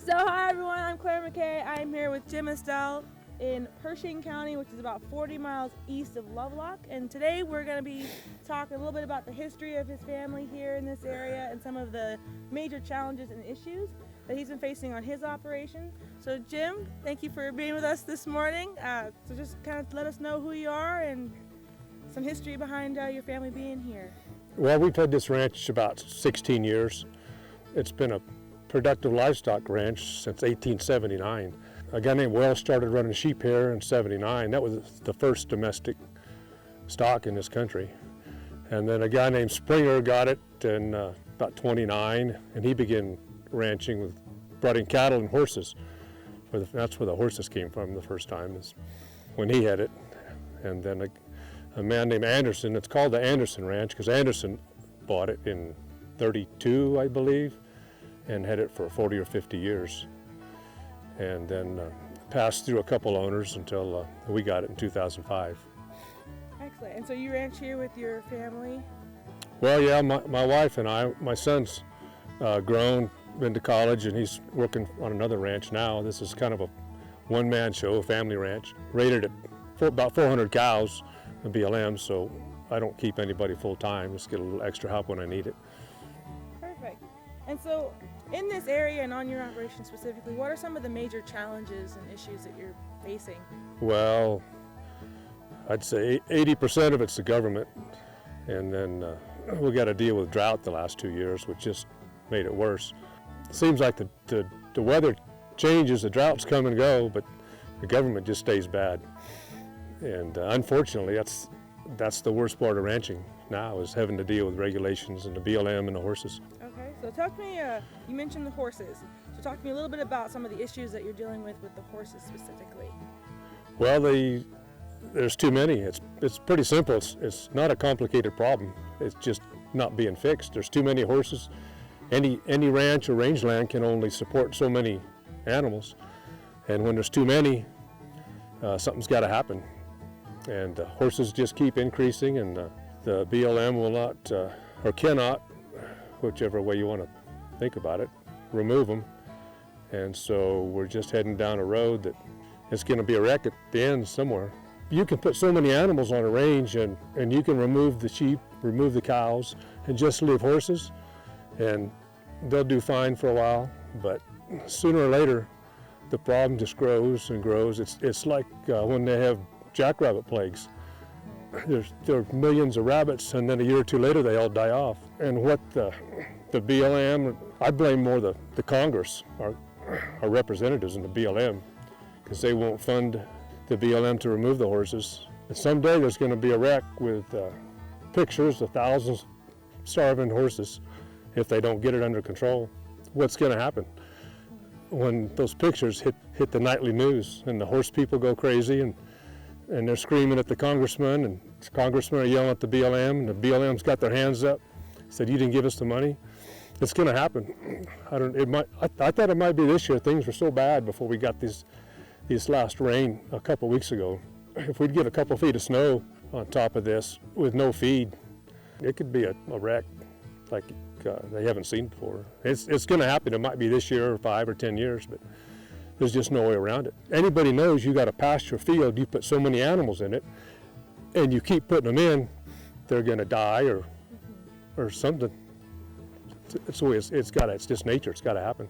So hi everyone, I'm Claire McKay. I'm here with Jim Estill in Pershing County, which is about 40 miles east of Lovelock. And today we're going to be talking a little bit about the history of his family here in this area and some of the major challenges and issues that he's been facing on his operation. So Jim, thank you for being with us this morning. So just kind of let us know who you are and some history behind your family being here. Well, we've had this ranch about 16 years. It's been a productive livestock ranch since 1879. A guy named Wells started running sheep here in 79. That was the first domestic stock in this country. And then a guy named Springer got it in about 29, and he began ranching with brought in cattle and horses. That's where the horses came from the first time, is when he had it. And then a man named Anderson, it's called the Anderson Ranch because Anderson bought it in 32, I believe, and had it for 40 or 50 years. And then passed through a couple owners until we got it in 2005. Excellent. And so you ranch here with your family? Well, yeah, my wife and I, my son's grown, been to college, and he's working on another ranch now. This is kind of a one-man show, a family ranch, rated at about 400 cows in BLM, so I don't keep anybody full-time, just get a little extra help when I need it. Perfect. And so in this area and on your operation specifically, what are some of the major challenges and issues that you're facing? Well, I'd say 80% of it's the government, and then we got to deal with drought the last 2 years, which just made it worse. It seems like the weather changes, the droughts come and go, but the government just stays bad. And unfortunately, that's the worst part of ranching now, is having to deal with regulations and the BLM and the horses. Okay, so talk to me, you mentioned the horses. So talk to me a little bit about some of the issues that you're dealing with the horses specifically. Well, there's too many. It's pretty simple. It's not a complicated problem. It's just not being fixed. There's too many horses. Any ranch or rangeland can only support so many animals. And when there's too many, something's got to happen. And horses just keep increasing, and the BLM will not, or cannot, whichever way you want to think about it, remove them. And so we're just heading down a road that it's going to be a wreck at the end somewhere. You can put so many animals on a range, and you can remove the sheep, remove the cows, and just leave horses, and they'll do fine for a while. But sooner or later, the problem just grows and grows. It's like when they have jackrabbit plagues. There are millions of rabbits, and then a year or two later they all die off. And what the BLM, I blame more the Congress, our representatives in the BLM, because they won't fund the BLM to remove the horses. And someday there's going to be a wreck with pictures of thousands of starving horses if they don't get it under control. What's going to happen when those pictures hit the nightly news and the horse people go crazy and they're screaming at the congressman, and the congressmen are yelling at the BLM, and the BLM's got their hands up, said, "You didn't give us the money." It's going to happen. I thought it might be this year. Things were so bad before we got these last rain a couple weeks ago. If we'd get a couple feet of snow on top of this with no feed, it could be a wreck like they haven't seen before. It's going to happen. It might be this year or 5 or 10 years, but there's just no way around it. Anybody knows you got a pasture field, you put so many animals in it, and you keep putting them in, they're going to die or something. It's just nature. It's got to happen.